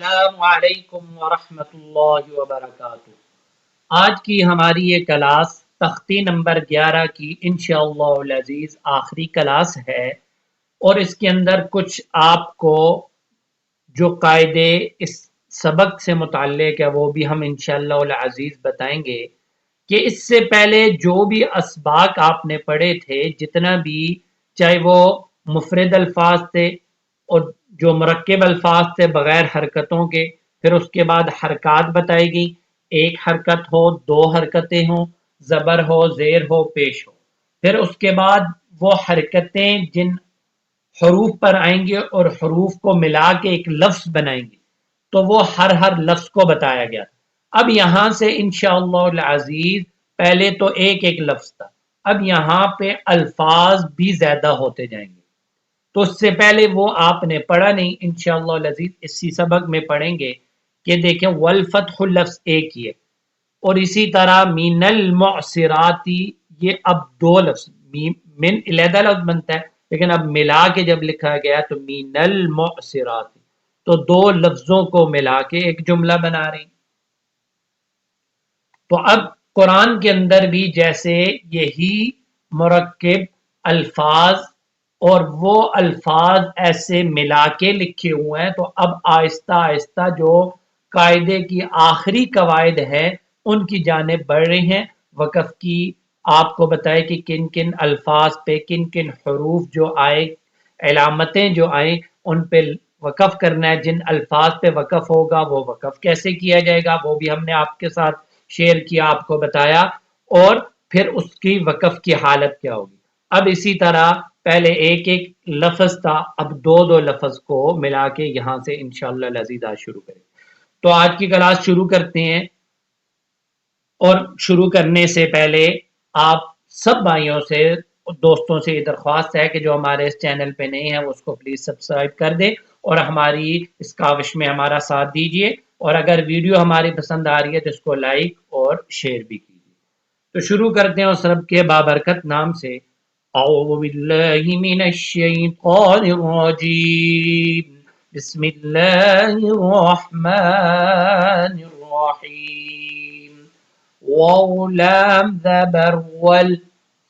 السلام علیکم ورحمۃ اللہ وبرکاتہ۔ آج کی ہماری یہ کلاس تختی نمبر 11 کی انشاءاللہ العزیز آخری کلاس ہے، اور اس کے اندر کچھ آپ کو جو قاعدے اس سبق سے متعلق ہے وہ بھی ہم انشاءاللہ العزیز بتائیں گے کہ اس سے پہلے جو بھی اسباق آپ نے پڑھے تھے، جتنا بھی چاہے وہ مفرد الفاظ تھے اور جو مرکب الفاظ تھے بغیر حرکتوں کے، پھر اس کے بعد حرکات بتائی گئی، ایک حرکت ہو، دو حرکتیں ہوں، زبر ہو، زیر ہو، پیش ہو، پھر اس کے بعد وہ حرکتیں جن حروف پر آئیں گے اور حروف کو ملا کے ایک لفظ بنائیں گے، تو وہ ہر لفظ کو بتایا گیا۔ اب یہاں سے انشاءاللہ العزیز پہلے تو ایک ایک لفظ تھا، اب یہاں پہ الفاظ بھی زیادہ ہوتے جائیں گے، تو اس سے پہلے وہ آپ نے پڑھا نہیں، انشاءاللہ العزیز اسی سبق میں پڑھیں گے کہ دیکھیں والفتح لفظ ایک ہی ہے، اور اسی طرح من المعصراتی، یہ اب دو لفظ، من علیحدہ لفظ بنتا ہے لیکن اب ملا کے جب لکھا گیا تو من المعصراتی، تو دو لفظوں کو ملا کے ایک جملہ بنا رہے ہیں۔ تو اب قرآن کے اندر بھی جیسے یہی مرکب الفاظ اور وہ الفاظ ایسے ملا کے لکھے ہوئے ہیں، تو اب آہستہ آہستہ جو قاعدے کی آخری قواعد ہے ان کی جانب بڑھ رہی ہیں۔ وقف کی آپ کو بتائے کہ کن کن الفاظ پہ کن کن حروف جو آئے، علامتیں جو آئیں ان پہ وقف کرنا ہے، جن الفاظ پہ وقف ہوگا وہ وقف کیسے کیا جائے گا وہ بھی ہم نے آپ کے ساتھ شیئر کیا، آپ کو بتایا، اور پھر اس کی وقف کی حالت کیا ہوگی۔ اب اسی طرح پہلے ایک ایک لفظ تھا، اب دو لفظ کو ملا کے یہاں سے انشاءاللہ العزیز آج شروع کریں۔ تو آج کی کلاس شروع کرتے ہیں، اور شروع کرنے سے پہلے آپ سب بھائیوں سے دوستوں سے یہ درخواست ہے کہ جو ہمارے اس چینل پہ نہیں ہے وہ اس کو پلیز سبسکرائب کر دے اور ہماری اس کاوش میں ہمارا ساتھ دیجیے، اور اگر ویڈیو ہماری پسند آ رہی ہے تو اس کو لائک اور شیئر بھی کیجیے۔ تو شروع کرتے ہیں اس رب کے بابرکت نام سے۔ اعوذ باللہ من الشیطان الرجیم، بسم اللہ الرحمن الرحیم۔ واو لام زبر ول،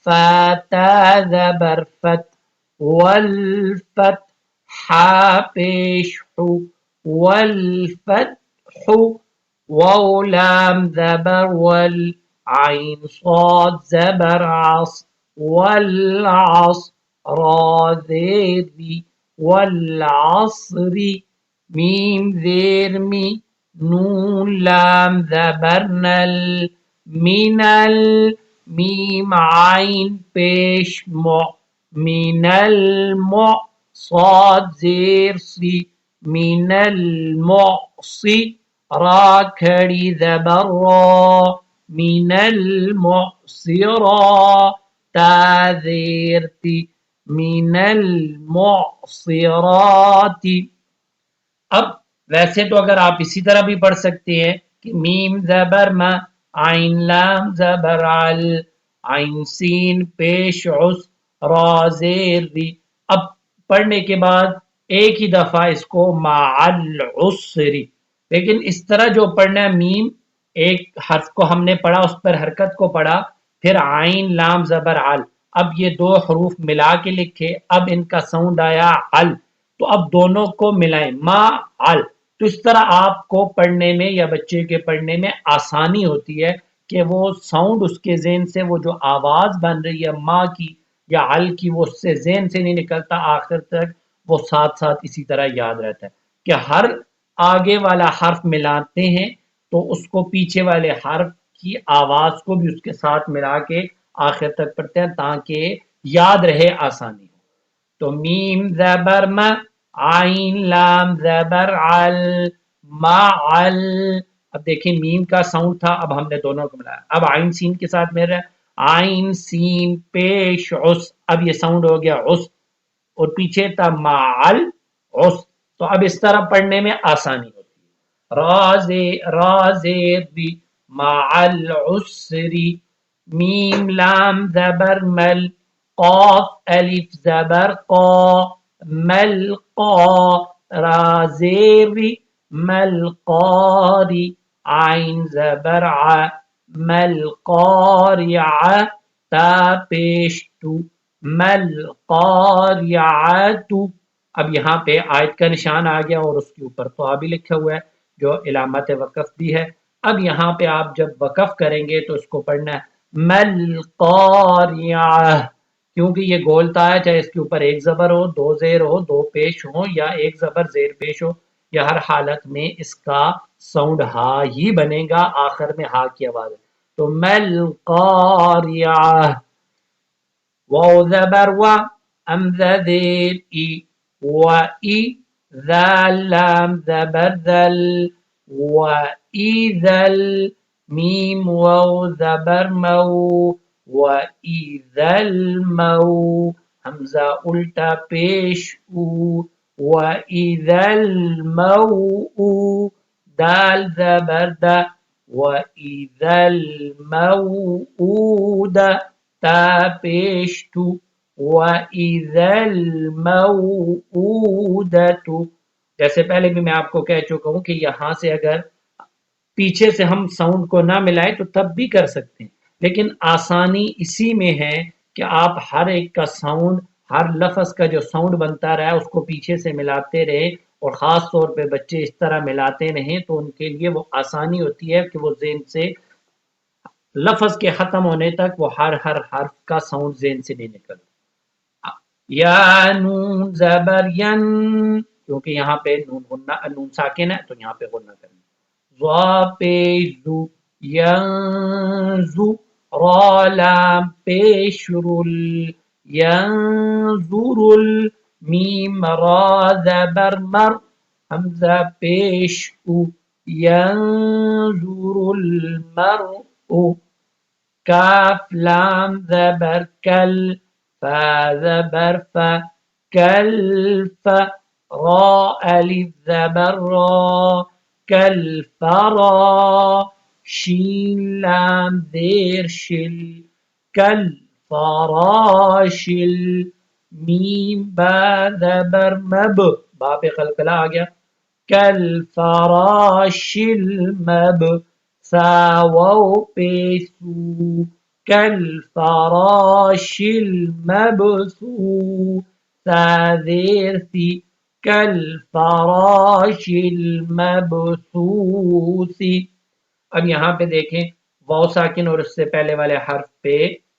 فاتا زبر فت، والفتح حا پیش حو، والفتح واو لام زبر ول، عین صاد زبر عص، والعصر را زیر ری، والعصر میم زیر می، نون لام زبر نل، مینل میم عین پیش مع، من المع صاد زیر سی، من المعصی را کھڑی زبر را، من المعصرا تا زیر تی، من المعصرات۔ اب ویسے تو اگر آپ اسی طرح بھی پڑھ سکتے ہیں کہ میم زبر ما، عین لام زبر عل، عین سین پیش عس، را زیر ری۔ اب پڑھنے کے بعد ایک ہی دفعہ اس کو مع العسری، لیکن اس طرح جو پڑھنا ہے، میم ایک حرف کو ہم نے پڑھا، اس پر حرکت کو پڑھا، پھر عین لام زبر عل، اب یہ دو حروف ملا کے لکھے، اب ان کا ساؤنڈ آیا عل، تو اب دونوں کو ملائیں ما عل، تو اس طرح آپ کو پڑھنے میں یا بچے کے پڑھنے میں آسانی ہوتی ہے کہ وہ ساؤنڈ اس کے ذہن سے، وہ جو آواز بن رہی ہے ما کی یا عل کی، وہ اس سے ذہن سے نہیں نکلتا، آخر تک وہ ساتھ ساتھ اسی طرح یاد رہتا ہے کہ ہر آگے والا حرف ملاتے ہیں تو اس کو پیچھے والے حرف کی آواز کو بھی اس کے ساتھ ملا کے آخر تک پڑھتے ہیں تاکہ یاد رہے، آسانی ہو۔ تو میم زبر ما، عین لام زبر عل، معل۔ اب دیکھیں میم کا ساؤنڈ تھا، اب ہم نے دونوں کو ملایا، اب عین سین کے ساتھ مل رہا ہے، عین سین پیش عس، اب یہ ساؤنڈ ہو گیا عس، اور پیچھے تھا معل عس، تو اب اس طرح پڑھنے میں آسانی ہوتی ہے۔ رازے بھی معل عسری، میم لام زبر مل، قاف الف زبر قا، مل قا، را زیر ملقاری عین زبر ع ملقارعہ تا پیش تو ملقارعۃ. اب یہاں پہ آیت کا نشان آ گیا اور اس کے اوپر تو بھی لکھا ہوا ہے جو علامت وقف بھی ہے. اب یہاں پہ آپ جب وقف کریں گے تو اس کو پڑھنا ہے ملقاریعہ کیونکہ یہ گولتا ہے چاہے اس کے اوپر ایک زبر ہو دو زیر ہو دو پیش ہو یا ایک زبر زیر پیش ہو یا ہر حالت میں اس کا ساؤنڈ ہا ہی بنے گا آخر میں ہا کی آواز ہے. تو ملقاریعہ واو زبر و امزہ زیر ای و ای ذال لام زبر ذل و ای ذل میم واو زبر مو و ای ذل مو حمزہ الٹا پیش او و ای ذل مو او دال زبر دا و ای ذل مو دا تا پیش تو وَإِذَا الْمَوْءُودَةُ. جیسے پہلے بھی میں آپ کو کہہ چکا ہوں کہ یہاں سے اگر پیچھے سے ہم ساؤنڈ کو نہ ملائے تو تب بھی کر سکتے ہیں لیکن آسانی اسی میں ہے کہ آپ ہر ایک کا ساؤنڈ ہر لفظ کا جو ساؤنڈ بنتا رہا ہے اس کو پیچھے سے ملاتے رہے اور خاص طور پہ بچے اس طرح ملاتے رہیں تو ان کے لیے وہ آسانی ہوتی ہے کہ وہ ذہن سے لفظ کے ختم ہونے تک وہ ہر حرف کا ساؤنڈ ذہن سے نہیں نکلتا. یا نون زبر ین کیونکہ یہاں پہ نون ساکن ہے تو یہاں پہ غنہ کرنا. ضا پیش زو ینزو را لام پیش رل ینظر میم را زبر مر حمزہ پیش او ینظر المرء کاف لام زبر کل فا زبر فا کلف را الف زبر را کلفرا شین لام زیر شل کلفراشل میم با زبر مب با پہ قلقلہ آ گیا کلفراشل مب سا واو پیسو کالفراش المبثوث سا زیر سی کالفراش المبثوث. اب یہاں پہ دیکھیں واو ساکن اور اس سے پہلے والے حرف پہ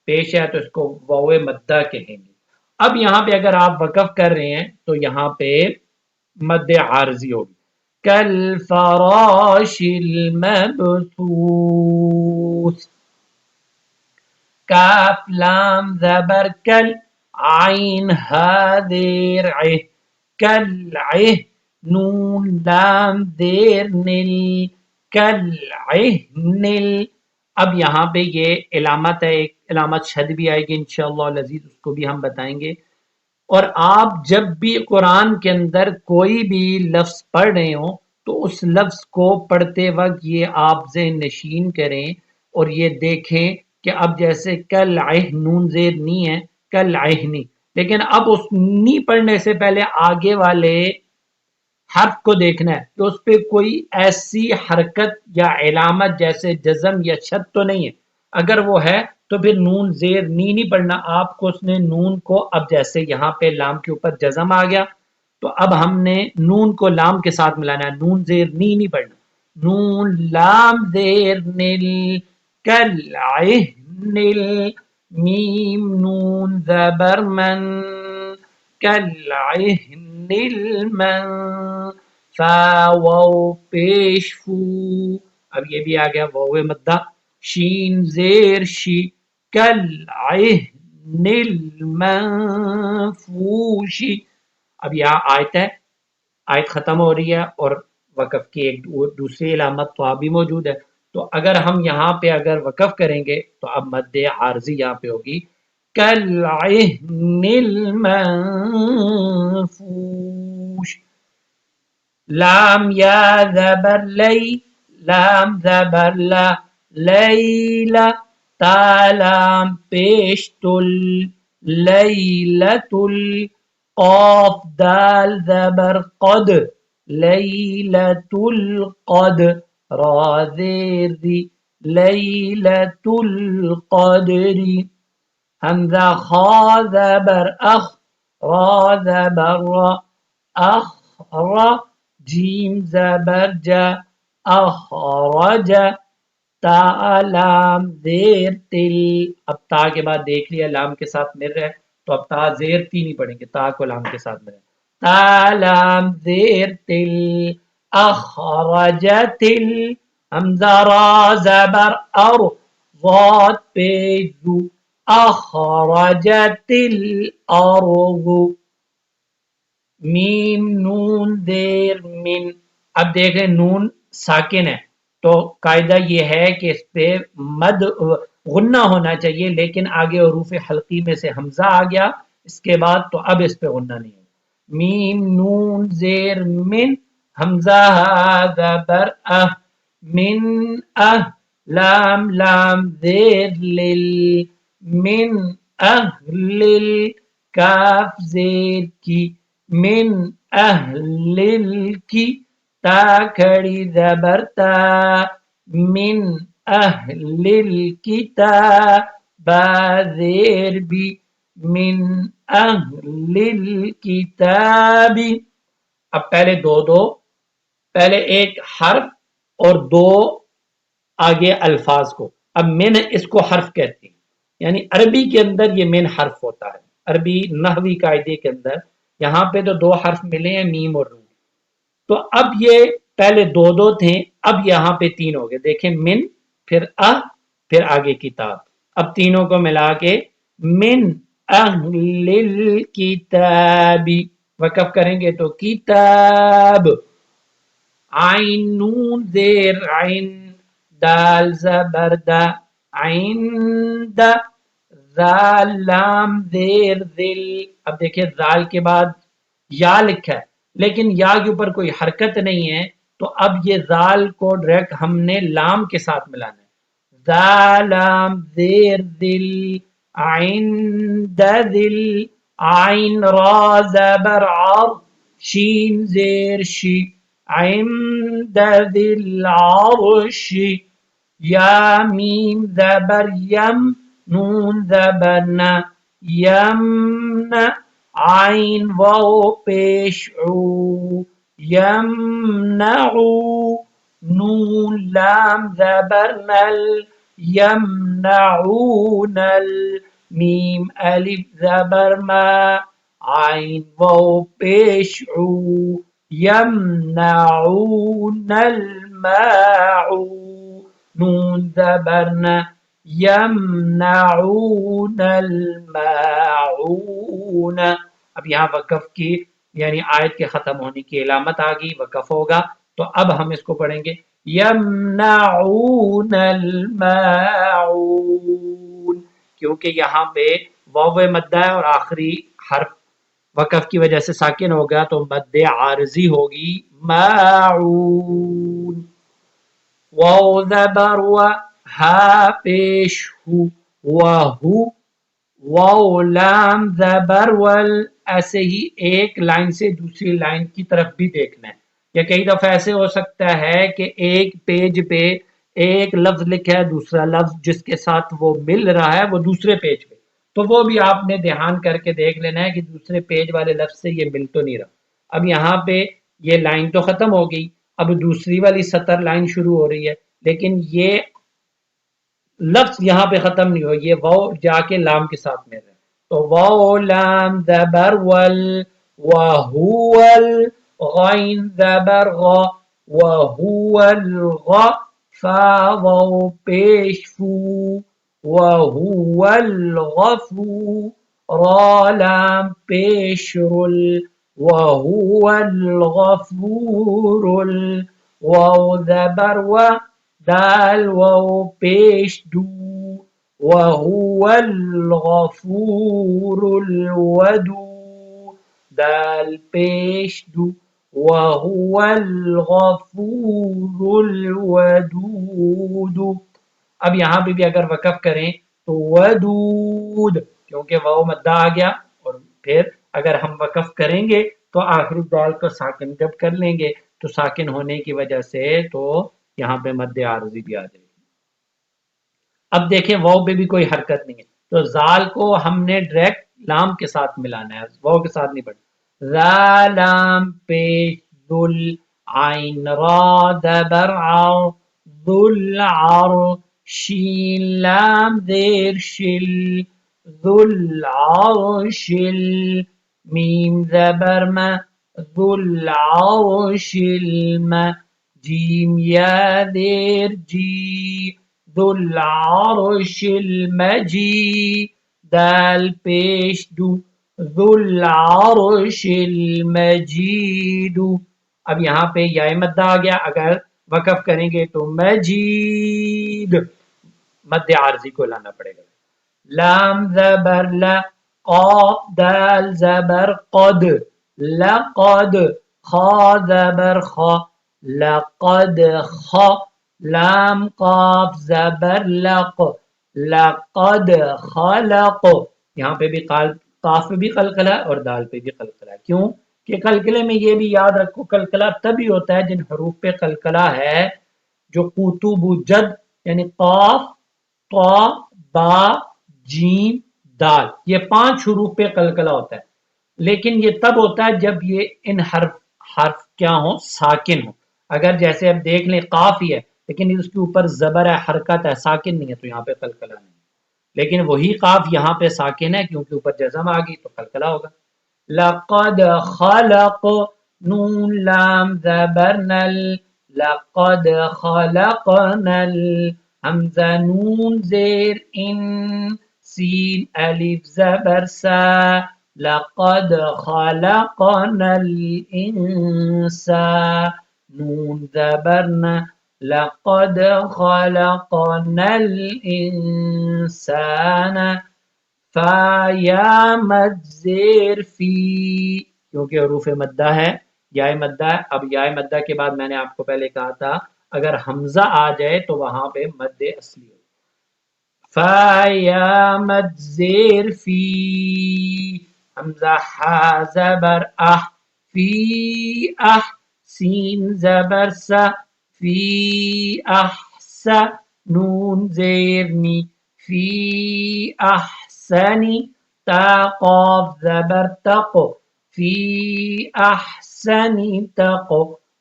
پیش ہے تو اس کو واو مدہ کہیں گے. اب یہاں پہ اگر آپ وقف کر رہے ہیں تو یہاں پہ مد عارضی ہوگی کالفراش المبثوث. کاف لام زبر کل عین ہا زیر عہ کلعہ نون لام زیر نل کلعہنل. اب یہاں پہ یہ علامت ہے ایک علامت شد بھی آئے گی انشاءاللہ العزیز اس کو بھی ہم بتائیں گے. اور آپ جب بھی قرآن کے اندر کوئی بھی لفظ پڑھ رہے ہوں تو اس لفظ کو پڑھتے وقت یہ آپ ذہن نشین کریں اور یہ دیکھیں کہ اب جیسے کل عہ نون زیر نی ہے کل عہنی لیکن اب اس نی پڑھنے سے پہلے آگے والے حرف کو دیکھنا ہے کہ اس پہ کوئی ایسی حرکت یا علامت جیسے جزم یا شد تو نہیں ہے. اگر وہ ہے تو پھر نون زیر نی نہیں پڑھنا آپ کو اس نے نون کو اب جیسے یہاں پہ لام کے اوپر جزم آ گیا تو اب ہم نے نون کو لام کے ساتھ ملانا ہے نون زیر نی نہیں پڑھنا نون لام زیر نل کلعہنل میم نون زبر من کلعہنل من فا واو پیش فو. اب یہ بھی آ گیا واو مدہ شین زیر شی کلعہنل منفوشی. اب یہاں آیت ہے آیت ختم ہو رہی ہے اور وقف کی ایک دوسری علامت تو بھی موجود ہے تو اگر ہم یہاں پہ اگر وقف کریں گے تو اب مد عارضی یہاں پہ ہوگی کالعہن المنفوش. لام یا زبر لی لام زبر لا لیلا تا لام پیش تل لیلتل قاف دال زبر قد لیلۃ القدر، را زیر ری، لیلۃ القدر. حمزہ خا زبر اخ، را زبر را، اخ را، جیم زبر جا، اخرج، تا لام زیر تل. اب تا کے بعد دیکھ لیا لام کے ساتھ مل رہا ہے تو اب تا زیر تی نہیں پڑھیں گے، تا کو لام کے ساتھ مل رہا ہے. تا لام زیر تل، اخرجت ال. حمزہ را زبر ار، ضاد پیش زو، اخرجت الارض. میم نون زیر من. اب دیکھ رہے نون ساکن ہے تو قاعدہ یہ ہے کہ اس پہ مد غنہ ہونا چاہیے، لیکن آگے حروف حلقی میں سے حمزہ آ گیا اس کے بعد تو اب اس پہ غنہ نہیں ہے. میم نون زیر من، حمزہ زبر اہ، من اہ، لام لام زیر لل، من اہل، کاف زیر کی، من اہل کی، تا کھڑی زبر تا، من اہل الکتاب، با زیر بھی، من اہل الکتاب. اب پہلے پہلے ایک حرف اور دو آگے الفاظ کو. اب من اس کو حرف کہتے ہیں، یعنی عربی کے اندر یہ من حرف ہوتا ہے. عربی نحوی قاعدے کے اندر یہاں پہ تو دو حرف ملے ہیں، میم اور نون. تو اب یہ پہلے دو تھے، اب یہاں پہ تین ہو گئے. دیکھیں من، پھر پھر آگے کتاب. اب تینوں کو ملا کے من اہل الکتاب. وقف کریں گے تو کتاب، عین نون زیر عین، دال زبر دا، عند، زال لام زیر ذل. اب دیکھیں زال کے بعد یا لکھا ہے لیکن یا کے اوپر کوئی حرکت نہیں ہے، تو اب یہ زال کو ڈائریکٹ ہم نے لام کے ساتھ ملانا ہے. زالام زیر ذل، عند ذل، عین را زبر عر، شین زیر شی، عند ذی العرش. یا میم زبر یم، نون زبر نا، یمن، عین واو پیش عو، یمنعو، نون لام زبر نل، یمنعون ال. میم الف زبر ما، عین واو پیش عو، یمنعون الماعو، نون زبر نا، یمنعون الماعون. اب یہاں وقف کی یعنی آیت کے ختم ہونے کی علامت آ گئی، وقف ہوگا. تو اب ہم اس کو پڑھیں گے یمنعون الماعون، کیونکہ یہاں پہ واو مدہ ہے اور آخری حرف وقف کی وجہ سے ساکن ہو گیا تو مد عارضی ہوگی ماعون. واو زبر و، ہا پیش ہو، وہو، واو لام زبر ول. ایسے ہی ایک لائن سے دوسری لائن کی طرف بھی دیکھنا ہے. یا کئی دفعہ ایسے ہو سکتا ہے کہ ایک پیج پہ ایک لفظ لکھا ہے، دوسرا لفظ جس کے ساتھ وہ مل رہا ہے وہ دوسرے پیج پہ، تو وہ بھی آپ نے دھیان کر کے دیکھ لینا ہے کہ دوسرے پیج والے لفظ سے یہ مل تو نہیں رہا. اب یہاں پہ یہ لائن تو ختم ہو گئی، اب دوسری والی سطر لائن شروع ہو رہی ہے، لیکن یہ لفظ یہاں پہ ختم نہیں ہو، یہ واو جا کے لام کے ساتھ مل رہا ہے. تو واو لام زبر ول، وہول، غین زبر غا، وہو الغا، فا واو پیش فو، وہو الغفو، را لام پیش رل، وہو الغفور ال. واو زبر و، دال واو پیش دو، وہو الغفور الودو، دال پیش دو، وہو الغفور الودود. اب یہاں پہ بھی اگر وقف کریں تو ودود، کیونکہ واو مدہ آ گیا، اور پھر اگر ہم وقف کریں گے تو آخری دال کو ساکن جب کر لیں گے تو ساکن ہونے کی وجہ سے تو یہاں پہ مد عارضی بھی آ جائے گی. اب دیکھیں واو پہ بھی کوئی حرکت نہیں ہے تو زال کو ہم نے ڈائریکٹ لام کے ساتھ ملانا ہے, واو کے ساتھ نہیں پڑھنا. ذا لام پیش ذل عین را زبر عر ذل عر شین لام زیر شل ذل عرشل میم زبر ما ذل عرشل ما جیم یا زیر جی ذو العرش المجید دال پیش دو ذو العرش المجید. اب یہاں پہ یا مدہ آ گیا, اگر وقف کریں گے تو مجید مد عارضی کو لانا پڑے گا. لام زبر لا قا دال زبر قد لقد خا زبر خا لقد خا لام قاف زبر لق لقد خلق. یہاں پہ بھی قاف پہ بھی قلقلہ اور دال پہ بھی قلقلہ. کیوں کہ قلقلے میں یہ بھی یاد رکھو قلقلہ تبھی ہوتا ہے جن حروف پہ قلقلہ ہے جو قطب جد یعنی قاف طا با جیم دال, یہ 5 حروف پہ قلقلہ ہوتا ہے. لیکن یہ تب ہوتا ہے جب یہ ان حرف کیا ہو ساکن ہو. اگر جیسے اب دیکھ لیں قاف ہی ہے لیکن اس کے اوپر زبر ہے حرکت ہے ساکن نہیں ہے تو یہاں پہ قلقلہ نہیں. لیکن وہی قاف یہاں پہ ساکن ہے کیونکہ اوپر جزم آ گئی تو قلقلہ ہوگا. لقد خلق نون لام زبر نل لقد خلقنا حمزہ نون زیر ان سین الف زبر سا لقد خلقنا الانسان نون زبرنا لقد خلقنا الانسان فا یا مد زیر فی کیونکہ حروف مدہ ہے یا مدہ ہے. اب یا مدہ کے بعد میں نے آپ کو پہلے کہا تھا اگر حمزہ آ جائے تو وہاں پہ مد اصلی ہو. فا یا مد زیر فی حمزہ حا زبر اح فی اح سین زبر سا فی احسا نون زیرنی فی احسنی تا قاف زبر تق فی احسنی تق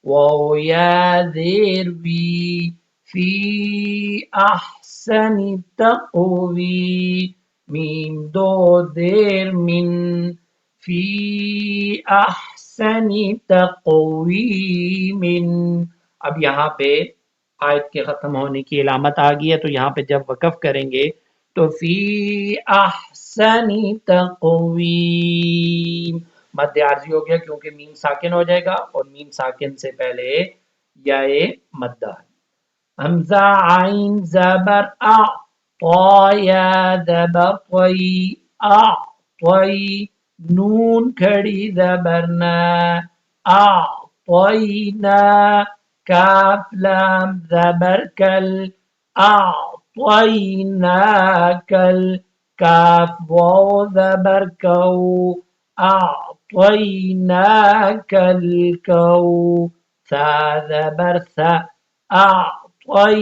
واو یا زیر وی فی احسنی تقوی میم دو زیر من فی احسنی تقویم. اب یہاں پہ آیت کے ختم ہونے کی علامت آ گئی ہے تو یہاں پہ جب وقف کریں گے تو فی احسنی تقویم مد عارضی ہو گیا کیونکہ میم ساکن ہو جائے گا اور میم ساکن سے پہلے یا مدہ ہے. حمزہ عین زبر ا طا یا زبر طی ا طی نون کھڑی زبرنا اعطینا کاف لام زبر کل اعطیناکل کاف واو زبر کو اعطیناکل کو ثا زبر ثا اعطیناکل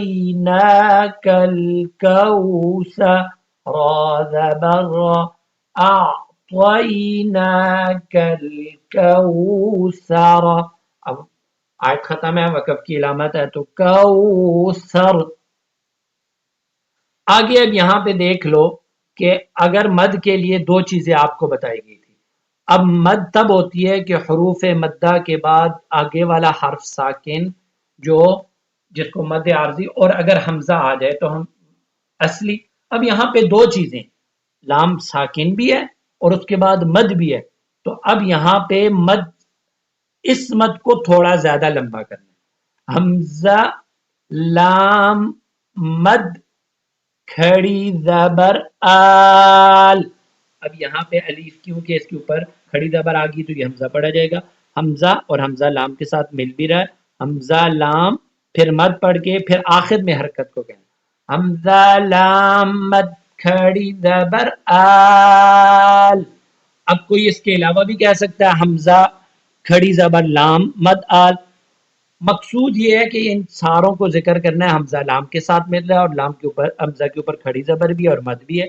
کوثر را زبر را اعطیناک الکوثر. اب آیت ختم ہے وقف کی علامت ہے تو کوثر. آگے اب یہاں پہ دیکھ لو کہ اگر مد کے لیے 2 چیزیں آپ کو بتائی گئی تھی. اب مد تب ہوتی ہے کہ حروف مدہ کے بعد آگے والا حرف ساکن جو جس کو مد عارضی اور اگر حمزہ آ جائے تو ہم اصلی. اب یہاں پہ 2 چیزیں لام ساکن بھی ہے اور اس کے بعد مد بھی ہے تو اب یہاں پہ مد اس مد کو تھوڑا زیادہ لمبا کرنا ہے. حمزہ لام مد کھڑی زبر آل. اب یہاں پہ الف کیونکہ اس کے اوپر کھڑی زبر آ گئی تو یہ حمزہ پڑھا جائے گا. حمزہ اور حمزہ لام کے ساتھ مل بھی رہا ہے. حمزہ لام پھر مد پڑھ کے پھر آخر میں حرکت کو کہنا حمزہ لام مد کھڑی زبر آل. اب کوئی اس کے علاوہ بھی کہہ سکتا ہے حمزہ کھڑی زبر لام مد آل. مقصود یہ ہے کہ ان ساروں کو ذکر کرنا ہے، حمزہ لام کے ساتھ مل رہا ہے اور لام کے اوپر حمزہ کے اوپر کھڑی زبر بھی ہے اور مد بھی ہے.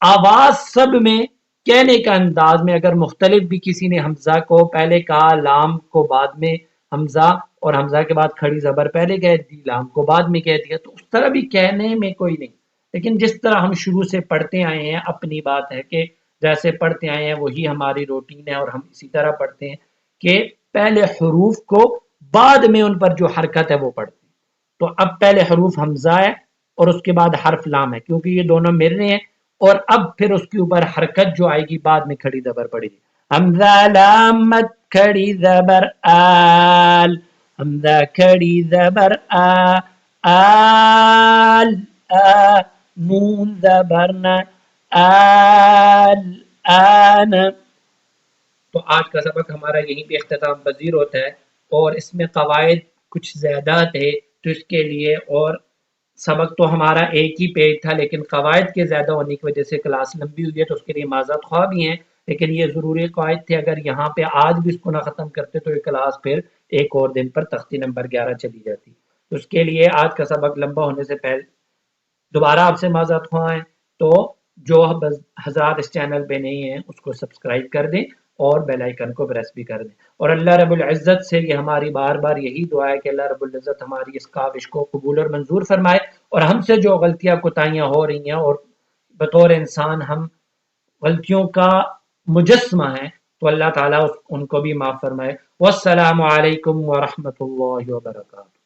آواز سب میں کہنے کا انداز میں اگر مختلف بھی کسی نے حمزہ کو پہلے کہا، لام کو بعد میں حمزہ اور حمزہ کے بعد کھڑی زبر پہلے کہہ دی، لام کو بعد میں کہہ دیا، تو اس طرح بھی کہنے میں کوئی نہیں. لیکن جس طرح ہم شروع سے پڑھتے آئے ہیں، اپنی بات ہے کہ جیسے پڑھتے آئے ہیں وہی ہماری روٹین ہے اور ہم اسی طرح پڑھتے ہیں کہ پہلے حروف کو بعد میں ان پر جو حرکت ہے وہ پڑھتے ہیں. تو اب پہلے حروف حمزہ ہے اور اس کے بعد حرف لام ہے، کیونکہ یہ دونوں مل رہے ہیں، اور اب پھر اس کے اوپر حرکت جو آئے گی بعد میں کھڑی زبر پڑے گی. حمزہ لام مد کھڑی زبر آل، حمزہ کھڑی زبر آل، نون زبر نا آل آن. تو آج کا سبق ہمارا یہیں پہ اختتام پذیر ہوتا ہے، اور اس میں قواعد کچھ زیادہ تھے تو اس کے لیے، اور سبق تو ہمارا ایک ہی پیج تھا لیکن قواعد کے زیادہ ہونے کی وجہ سے کلاس لمبی ہوئی ہے، تو اس کے لیے معذرت خواہ بھی ہیں، لیکن یہ ضروری قواعد تھے. اگر یہاں پہ آج بھی اس کو نہ ختم کرتے تو یہ کلاس پھر ایک اور دن پر تختی نمبر 11 چلی جاتی. تو اس کے لیے آج کا سبق لمبا ہونے سے پہلے دوبارہ آپ سے معذرت خواہ ہیں. تو جو حضرات اس چینل پہ نہیں ہیں اس کو سبسکرائب کر دیں اور بیل آئیکن کو پریس بھی کر دیں. اور اللہ رب العزت سے یہ ہماری بار بار یہی دعا ہے کہ اللہ رب العزت ہماری اس کاوش کو قبول اور منظور فرمائے، اور ہم سے جو غلطیاں کوتاہیاں ہو رہی ہیں اور بطور انسان ہم غلطیوں کا مجسمہ ہیں، تو اللہ تعالیٰ ان کو بھی معاف فرمائے. والسلام علیکم ورحمۃ اللہ وبرکاتہ.